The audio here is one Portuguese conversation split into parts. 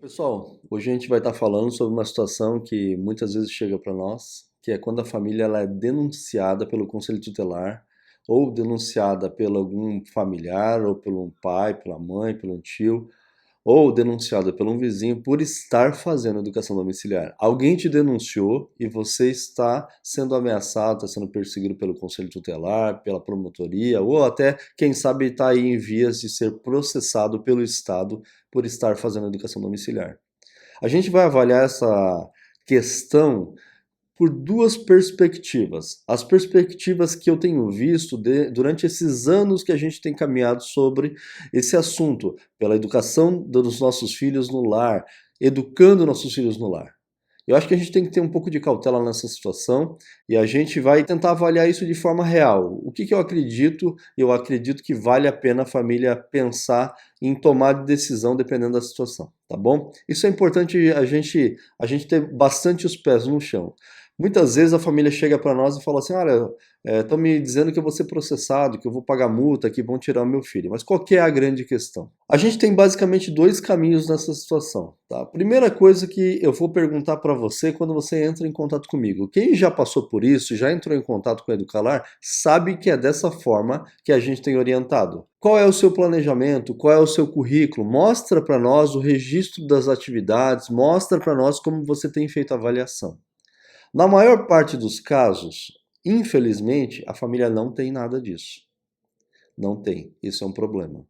Pessoal, hoje a gente vai estar falando sobre uma situação que muitas vezes chega para nós, que é quando a família ela é denunciada pelo conselho tutelar ou denunciada pelo algum familiar, ou pelo um pai, pela mãe, pelo um tio, ou denunciada por um vizinho por estar fazendo educação domiciliar. Alguém te denunciou e você está sendo ameaçado, está sendo perseguido pelo conselho tutelar, pela promotoria, ou até, quem sabe, está aí em vias de ser processado pelo Estado por estar fazendo educação domiciliar. A gente vai avaliar essa questão por duas perspectivas. As perspectivas que eu tenho visto durante esses anos que a gente tem caminhado sobre esse assunto, pela educação dos nossos filhos no lar, educando nossos filhos no lar. Eu acho que a gente tem que ter um pouco de cautela nessa situação e a gente vai tentar avaliar isso de forma real. O que eu acredito? Eu acredito que vale a pena a família pensar em tomar decisão dependendo da situação, tá bom? Isso é importante a gente ter bastante os pés no chão. Muitas vezes a família chega para nós e fala assim: olha, estão me dizendo que eu vou ser processado, que eu vou pagar multa, que vão tirar o meu filho. Mas qual que é a grande questão? A gente tem basicamente dois caminhos nessa situação, tá? A primeira coisa que eu vou perguntar para você quando você entra em contato comigo: quem já passou por isso, já entrou em contato com o Educalar, sabe que é dessa forma que a gente tem orientado. Qual é o seu planejamento? Qual é o seu currículo? Mostra para nós o registro das atividades, mostra para nós como você tem feito a avaliação. Na maior parte dos casos, infelizmente, a família não tem nada disso. Não tem. Isso é um problema.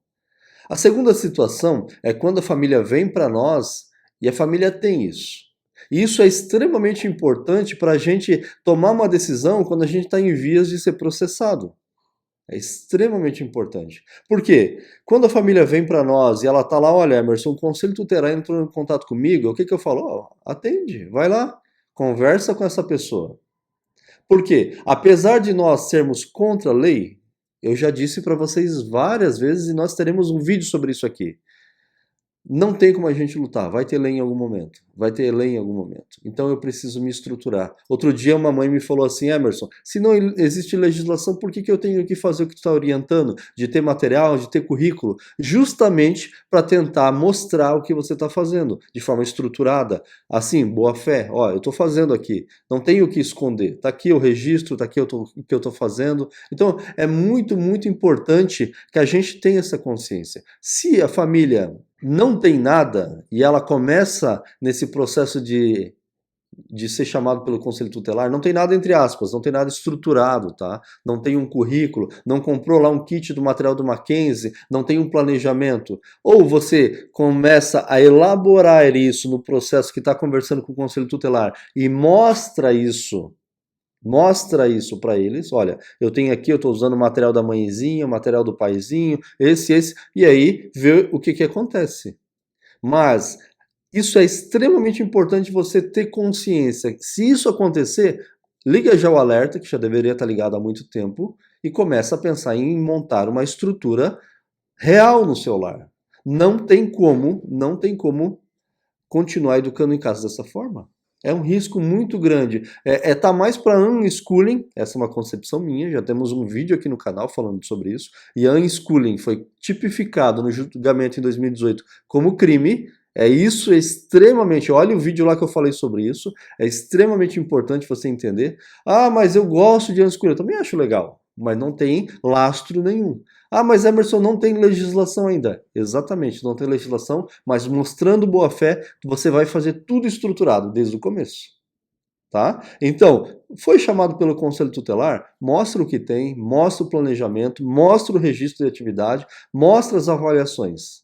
A segunda situação é quando a família vem para nós e a família tem isso. E isso é extremamente importante para a gente tomar uma decisão quando a gente está em vias de ser processado. É extremamente importante. Por quê? Quando a família vem para nós e ela está lá: olha, Emerson, o conselho tutelar entrou em contato comigo, o que eu falo? Oh, atende, vai lá, conversa com essa pessoa. Por quê? Apesar de nós sermos contra a lei, eu já disse para vocês várias vezes e nós teremos um vídeo sobre isso aqui. Não tem como a gente lutar, vai ter lei em algum momento, vai ter lei em algum momento. Então eu preciso me estruturar. Outro dia uma mãe me falou assim: Emerson, se não existe legislação, por que eu tenho que fazer o que tu está orientando? De ter material, de ter currículo? Justamente para tentar mostrar o que você está fazendo, de forma estruturada. Assim, boa fé, ó, eu estou fazendo aqui, não tenho o que esconder. Está aqui o registro, está aqui o que eu estou fazendo. Então é muito, muito importante que a gente tenha essa consciência. Se a família não tem nada e ela começa nesse processo de ser chamado pelo conselho tutelar, não tem nada entre aspas, não tem nada estruturado, tá? Não tem um currículo, não comprou lá um kit do material do Mackenzie, não tem um planejamento. Ou você começa a elaborar isso no processo que está conversando com o conselho tutelar e mostra isso para eles. Olha, eu tenho aqui, eu estou usando o material da mãezinha, o material do paizinho, esse, e aí vê o que acontece. Mas isso é extremamente importante você ter consciência. Se isso acontecer, liga já o alerta, que já deveria estar ligado há muito tempo, e começa a pensar em montar uma estrutura real no seu lar. Não tem como continuar educando em casa dessa forma. É um risco muito grande. Tá mais para unschooling, essa é uma concepção minha, já temos um vídeo aqui no canal falando sobre isso, e unschooling foi tipificado no julgamento em 2018 como crime. Isso é extremamente, olha o vídeo lá que eu falei sobre isso, é extremamente importante você entender. Ah, mas eu gosto de unschooling, eu também acho legal, mas não tem lastro nenhum. Ah, mas Emerson, não tem legislação ainda. Exatamente, não tem legislação, mas mostrando boa fé, você vai fazer tudo estruturado desde o começo. Tá? Então, foi chamado pelo Conselho Tutelar, mostra o que tem, mostra o planejamento, mostra o registro de atividade, mostra as avaliações.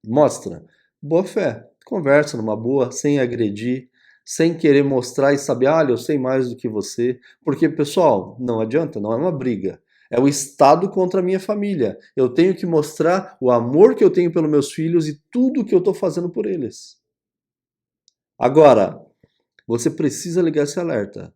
Mostra. Boa fé. Conversa numa boa, sem agredir, sem querer mostrar e saber: olha, eu sei mais do que você. Porque, pessoal, não adianta, não é uma briga. É o Estado contra a minha família. Eu tenho que mostrar o amor que eu tenho pelos meus filhos e tudo que eu estou fazendo por eles. Agora, você precisa ligar esse alerta.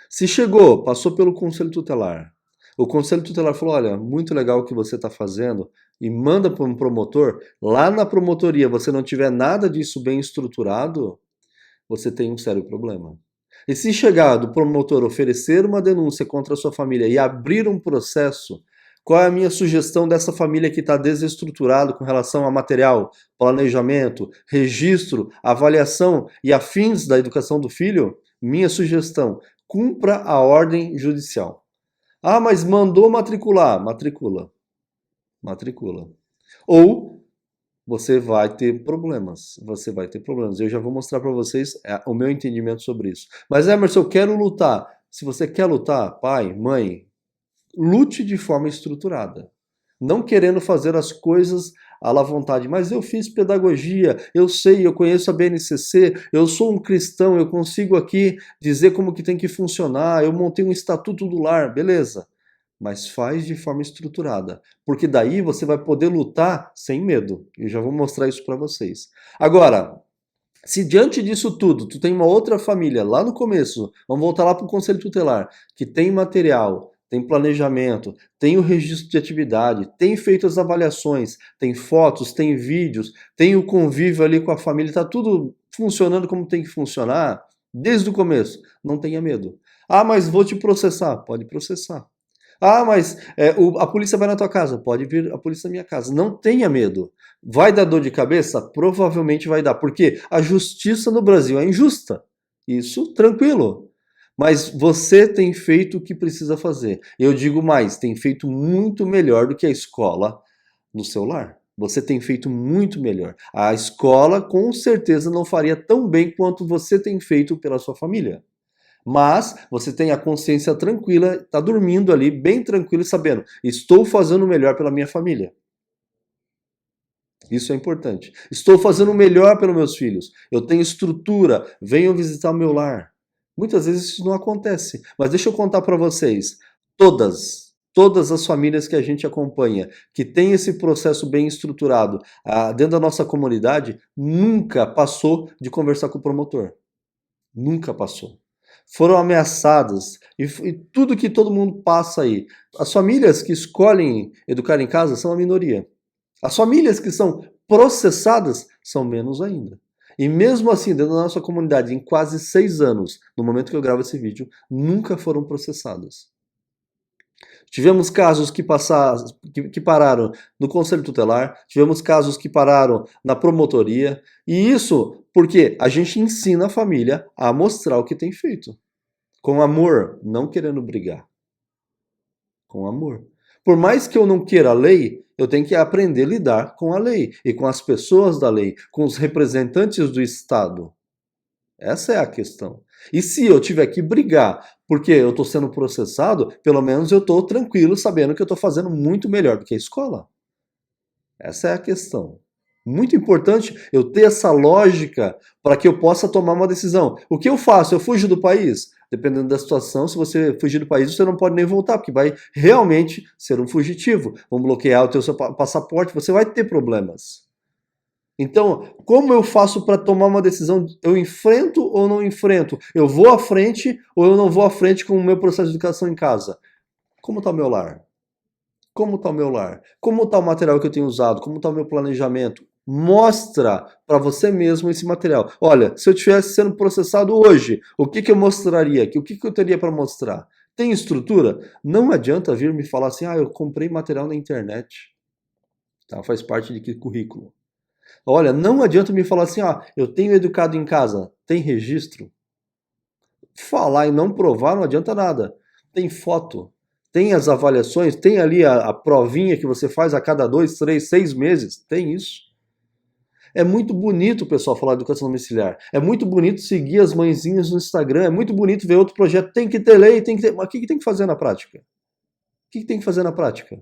Se chegou, passou pelo Conselho Tutelar, o Conselho Tutelar falou: olha, muito legal o que você está fazendo, e manda para um promotor, lá na promotoria você não tiver nada disso bem estruturado, você tem um sério problema. E se chegar do promotor oferecer uma denúncia contra a sua família e abrir um processo, Qual é a minha sugestão dessa família que está desestruturada com relação a material, planejamento, registro, avaliação e afins da educação do filho? Minha sugestão, cumpra a ordem judicial. Ah, mas mandou matricular. Matricula. Matricula. Ou você vai ter problemas. Você vai ter problemas. Eu já vou mostrar para vocês o meu entendimento sobre isso. Mas, Emerson, eu quero lutar. Se você quer lutar, pai, mãe, lute de forma estruturada. Não querendo fazer as coisas à la vontade. Mas eu fiz pedagogia, eu sei, eu conheço a BNCC, eu sou um cristão, eu consigo aqui dizer como que tem que funcionar, eu montei um estatuto do lar, beleza. Mas faz de forma estruturada, porque daí você vai poder lutar sem medo. Eu já vou mostrar isso para vocês. Agora, se diante disso tudo, tu tem uma outra família lá no começo, vamos voltar lá para o conselho tutelar, que tem material, tem planejamento, tem o registro de atividade, tem feito as avaliações, tem fotos, tem vídeos, tem o convívio ali com a família, está tudo funcionando como tem que funcionar, desde o começo, não tenha medo. Ah, mas vou te processar. Pode processar. Ah, mas a polícia vai na tua casa. Pode vir a polícia na minha casa. Não tenha medo. Vai dar dor de cabeça? Provavelmente vai dar. Porque a justiça no Brasil é injusta. Isso, tranquilo. Mas você tem feito o que precisa fazer. Eu digo mais, tem feito muito melhor do que a escola no seu lar. Você tem feito muito melhor. A escola com certeza não faria tão bem quanto você tem feito pela sua família. Mas você tem a consciência tranquila, está dormindo ali, bem tranquilo, sabendo, estou fazendo o melhor pela minha família. Isso é importante. Estou fazendo o melhor pelos meus filhos. Eu tenho estrutura, venham visitar o meu lar. Muitas vezes isso não acontece. Mas deixa eu contar para vocês. Todas as famílias que a gente acompanha, que tem esse processo bem estruturado dentro da nossa comunidade, nunca passou de conversar com o promotor. Nunca passou. Foram ameaçadas e tudo que todo mundo passa aí. As famílias que escolhem educar em casa são a minoria. As famílias que são processadas são menos ainda. E mesmo assim, dentro da nossa comunidade, em quase 6 anos, no momento que eu gravo esse vídeo, nunca foram processadas. Tivemos casos que pararam no Conselho Tutelar, tivemos casos que pararam na promotoria, e isso porque a gente ensina a família a mostrar o que tem feito. Com amor, não querendo brigar. Com amor. Por mais que eu não queira a lei, eu tenho que aprender a lidar com a lei e com as pessoas da lei, com os representantes do Estado. Essa é a questão. E se eu tiver que brigar porque eu estou sendo processado, pelo menos eu estou tranquilo sabendo que eu estou fazendo muito melhor do que a escola. Essa é a questão. Muito importante eu ter essa lógica para que eu possa tomar uma decisão. O que eu faço? Eu fujo do país? Dependendo da situação, se você fugir do país, você não pode nem voltar, porque vai realmente ser um fugitivo. Vão bloquear o seu passaporte, você vai ter problemas. Então, como eu faço para tomar uma decisão? Eu enfrento ou não enfrento? Eu vou à frente ou eu não vou à frente com o meu processo de educação em casa? Como está o meu lar? Como está o meu lar? Como está o material que eu tenho usado? Como está o meu planejamento? Mostra para você mesmo esse material. Olha, se eu estivesse sendo processado hoje, o que eu mostraria aqui? O que eu teria para mostrar? Tem estrutura? Não adianta vir me falar assim, eu comprei material na internet. Tá? Faz parte de que currículo? Olha, não adianta me falar assim, eu tenho educado em casa. Tem registro? Falar e não provar não adianta nada. Tem foto, tem as avaliações, tem ali a provinha que você faz a cada 2, 3, 6 meses. Tem isso. É muito bonito o pessoal falar de educação domiciliar. É muito bonito seguir as mãezinhas no Instagram. É muito bonito ver outro projeto. Tem que ter lei, tem que ter... Mas o que tem que fazer na prática? O que tem que fazer na prática?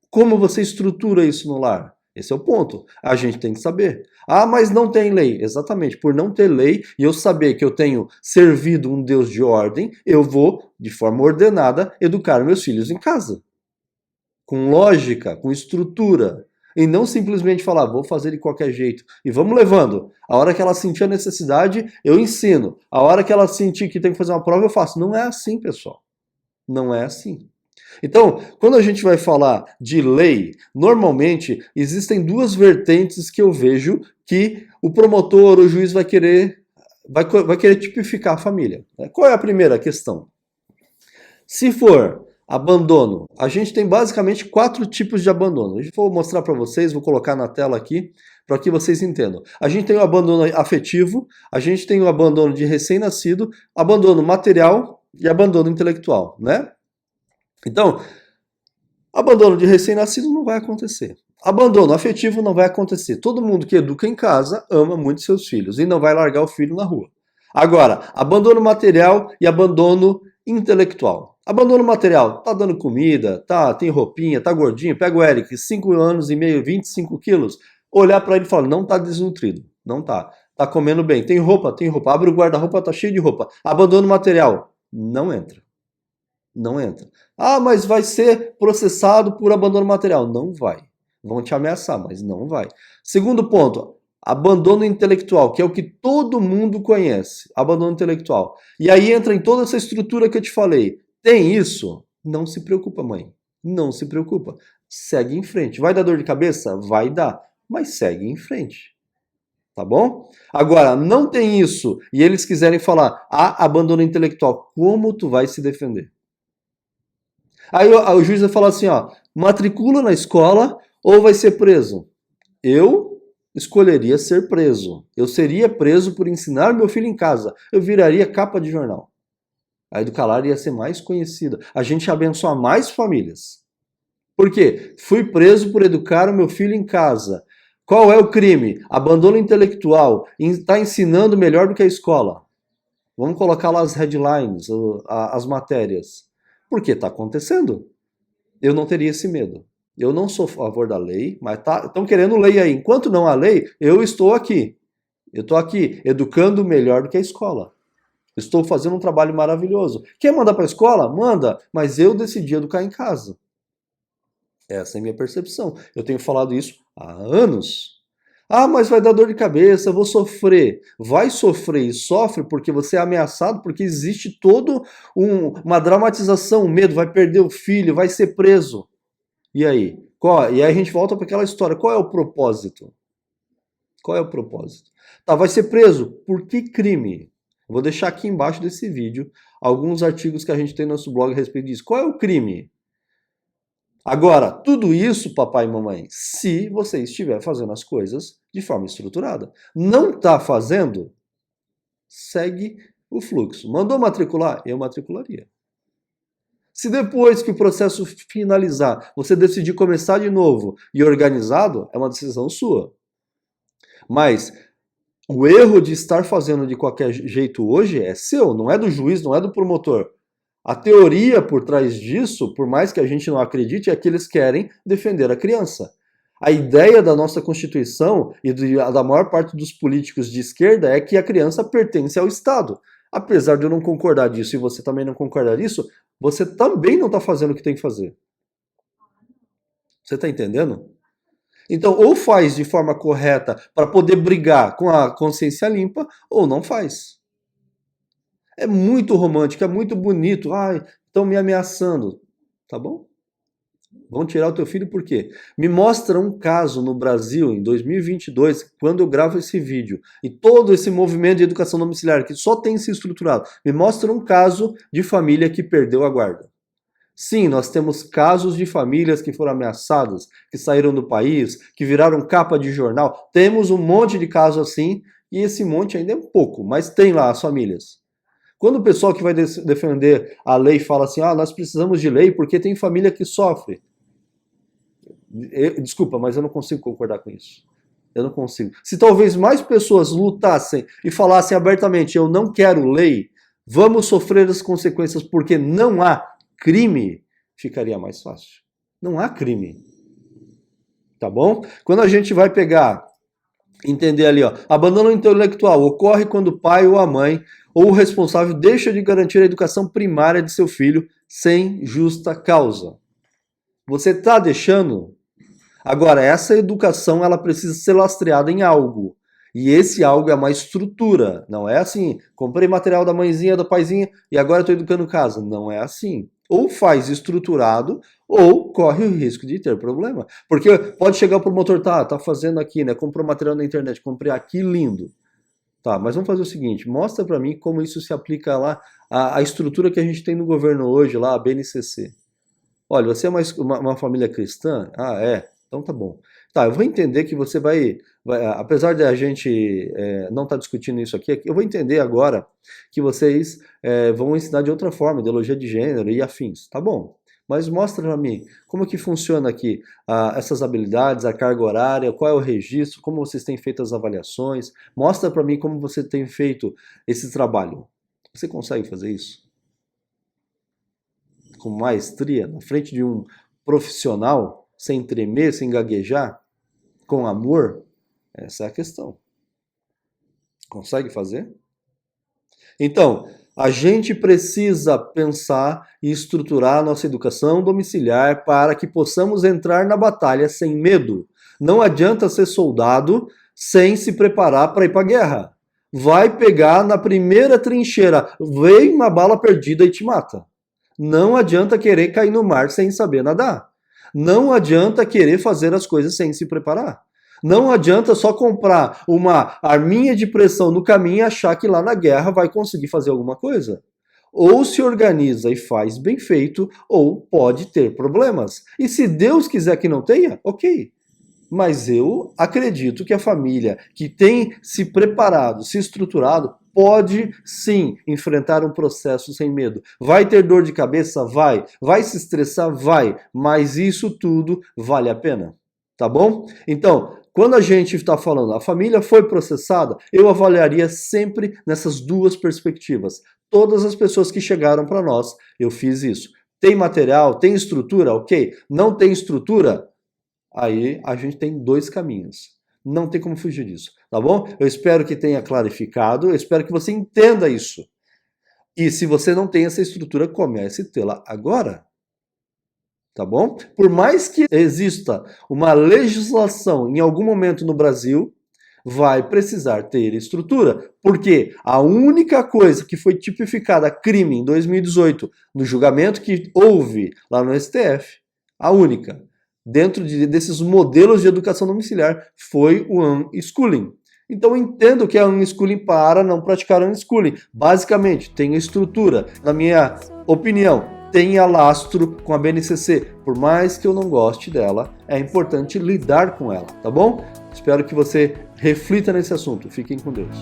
Como você estrutura isso no lar? Esse é o ponto. A gente tem que saber. Mas não tem lei. Exatamente. Por não ter lei e eu saber que eu tenho servido um Deus de ordem, eu vou, de forma ordenada, educar meus filhos em casa. Com lógica, com estrutura. E não simplesmente falar, vou fazer de qualquer jeito. E vamos levando. A hora que ela sentir a necessidade, eu ensino. A hora que ela sentir que tem que fazer uma prova, eu faço. Não é assim, pessoal. Não é assim. Então, quando a gente vai falar de lei, normalmente existem duas vertentes que eu vejo que o promotor, o juiz vai querer tipificar a família. Qual é a primeira questão? Se for Abandono. A gente tem basicamente 4 tipos de abandono. Eu vou mostrar para vocês, vou colocar na tela aqui, para que vocês entendam. A gente tem o abandono afetivo, a gente tem o abandono de recém-nascido, abandono material e abandono intelectual, né? Então, abandono de recém-nascido não vai acontecer. Abandono afetivo não vai acontecer. Todo mundo que educa em casa ama muito seus filhos e não vai largar o filho na rua. Agora, abandono material e abandono intelectual. Abandono material, tá dando comida, tá, tem roupinha, tá gordinho. Pega o Eric, 5 anos e meio, 25 quilos. Olhar para ele e falar, não tá desnutrido. Não tá. Tá comendo bem. Tem roupa, tem roupa. Abre o guarda-roupa, tá cheio de roupa. Abandono material, não entra. Não entra. Ah, mas vai ser processado por abandono material. Não vai. Vão te ameaçar, mas não vai. Segundo ponto, abandono intelectual, que é o que todo mundo conhece. Abandono intelectual. E aí entra em toda essa estrutura que eu te falei. Tem isso? Não se preocupa, mãe. Não se preocupa. Segue em frente. Vai dar dor de cabeça? Vai dar. Mas segue em frente. Tá bom? Agora, não tem isso e eles quiserem falar, abandono intelectual, como tu vai se defender? Aí o juiz vai falar assim, ó, matricula na escola ou vai ser preso. Eu escolheria ser preso. Eu seria preso por ensinar meu filho em casa. Eu viraria capa de jornal. A Educalar ia ser mais conhecida. A gente ia abençoar mais famílias. Por quê? Fui preso por educar o meu filho em casa. Qual é o crime? Abandono intelectual. Está ensinando melhor do que a escola. Vamos colocar lá as headlines, as matérias. Porque está acontecendo. Eu não teria esse medo. Eu não sou a favor da lei, mas estão querendo lei aí. Enquanto não há lei, eu estou aqui. Eu estou aqui educando melhor do que a escola. Estou fazendo um trabalho maravilhoso. Quer mandar para a escola? Manda, mas eu decidi educar em casa. Essa é a minha percepção. Eu tenho falado isso há anos. Ah, mas vai dar dor de cabeça, eu vou sofrer. Vai sofrer e sofre porque você é ameaçado, porque existe toda uma dramatização, um medo, vai perder o filho, vai ser preso. E aí? E aí a gente volta para aquela história. Qual é o propósito? Qual é o propósito? Tá, vai ser preso. Por que crime? Eu vou deixar aqui embaixo desse vídeo alguns artigos que a gente tem no nosso blog a respeito disso. Qual é o crime? Agora, tudo isso, papai e mamãe, se você estiver fazendo as coisas de forma estruturada. Não está fazendo? Segue o fluxo. Mandou matricular? Eu matricularia. Se depois que o processo finalizar, você decidir começar de novo e organizado, é uma decisão sua. Mas o erro de estar fazendo de qualquer jeito hoje é seu, não é do juiz, não é do promotor. A teoria por trás disso, por mais que a gente não acredite, é que eles querem defender a criança. A ideia da nossa Constituição e da maior parte dos políticos de esquerda é que a criança pertence ao Estado. Apesar de eu não concordar disso e você também não concordar disso, você também não está fazendo o que tem que fazer. Você está entendendo? Então, ou faz de forma correta para poder brigar com a consciência limpa, ou não faz. É muito romântico, é muito bonito. Ai, estão me ameaçando. Tá bom? Vão tirar o teu filho por quê? Me mostra um caso no Brasil, em 2022, quando eu gravo esse vídeo, e todo esse movimento de educação domiciliar que só tem se estruturado, me mostra um caso de família que perdeu a guarda. Sim, nós temos casos de famílias que foram ameaçadas, que saíram do país, que viraram capa de jornal. Temos um monte de casos assim, e esse monte ainda é pouco, mas tem lá as famílias. Quando o pessoal que vai defender a lei fala assim, nós precisamos de lei porque tem família que sofre. Desculpa, mas eu não consigo concordar com isso. Eu não consigo. Se talvez mais pessoas lutassem e falassem abertamente, eu não quero lei, vamos sofrer as consequências porque não há crime, ficaria mais fácil. Não há crime. Tá bom? Quando a gente vai pegar, entender ali, abandono intelectual ocorre quando o pai ou a mãe ou o responsável deixa de garantir a educação primária de seu filho sem justa causa. Você está deixando? Agora, essa educação ela precisa ser lastreada em algo. E esse algo é uma estrutura. Não é assim, comprei material da mãezinha, da paizinha e agora estou educando casa. Não é assim. Ou faz estruturado ou corre o risco de ter problema. Porque pode chegar o promotor, tá fazendo aqui, né? Comprou material na internet, comprei aqui, lindo. Tá, mas vamos fazer o seguinte, mostra para mim como isso se aplica lá, a estrutura que a gente tem no governo hoje, lá, a BNCC. Olha, você é uma família cristã? Ah, é? Então tá bom. Tá, eu vou entender que você apesar de a gente não estar discutindo isso aqui, eu vou entender agora que vocês vão ensinar de outra forma, ideologia de gênero e afins. Tá bom. Mas mostra para mim como que funciona aqui essas habilidades, a carga horária, qual é o registro, como vocês têm feito as avaliações. Mostra para mim como você tem feito esse trabalho. Você consegue fazer isso? Com maestria, na frente de um profissional, sem tremer, sem gaguejar, com amor? Essa é a questão. Consegue fazer? Então, a gente precisa pensar e estruturar a nossa educação domiciliar para que possamos entrar na batalha sem medo. Não adianta ser soldado sem se preparar para ir para a guerra. Vai pegar na primeira trincheira, vem uma bala perdida e te mata. Não adianta querer cair no mar sem saber nadar. Não adianta querer fazer as coisas sem se preparar. Não adianta só comprar uma arminha de pressão no caminho e achar que lá na guerra vai conseguir fazer alguma coisa. Ou se organiza e faz bem feito, ou pode ter problemas. E se Deus quiser que não tenha, ok. Mas eu acredito que a família que tem se preparado, se estruturado, pode sim enfrentar um processo sem medo. Vai ter dor de cabeça? Vai. Vai se estressar? Vai. Mas isso tudo vale a pena. Tá bom? Então, quando a gente está falando, a família foi processada, eu avaliaria sempre nessas duas perspectivas. Todas as pessoas que chegaram para nós, eu fiz isso. Tem material? Tem estrutura? Ok. Não tem estrutura? Aí a gente tem dois caminhos. Não tem como fugir disso, tá bom? Eu espero que tenha clarificado, eu espero que você entenda isso. E se você não tem essa estrutura, comece a tê-la agora. Tá bom? Por mais que exista uma legislação em algum momento no Brasil, vai precisar ter estrutura, porque a única coisa que foi tipificada crime em 2018, no julgamento que houve lá no STF, a única, dentro desses modelos de educação domiciliar, foi o unschooling. Então entendo que é unschooling para não praticar unschooling. Basicamente, tem estrutura. Na minha opinião, tenha lastro com a BNCC. Por mais que eu não goste dela, é importante lidar com ela, tá bom? Espero que você reflita nesse assunto. Fiquem com Deus.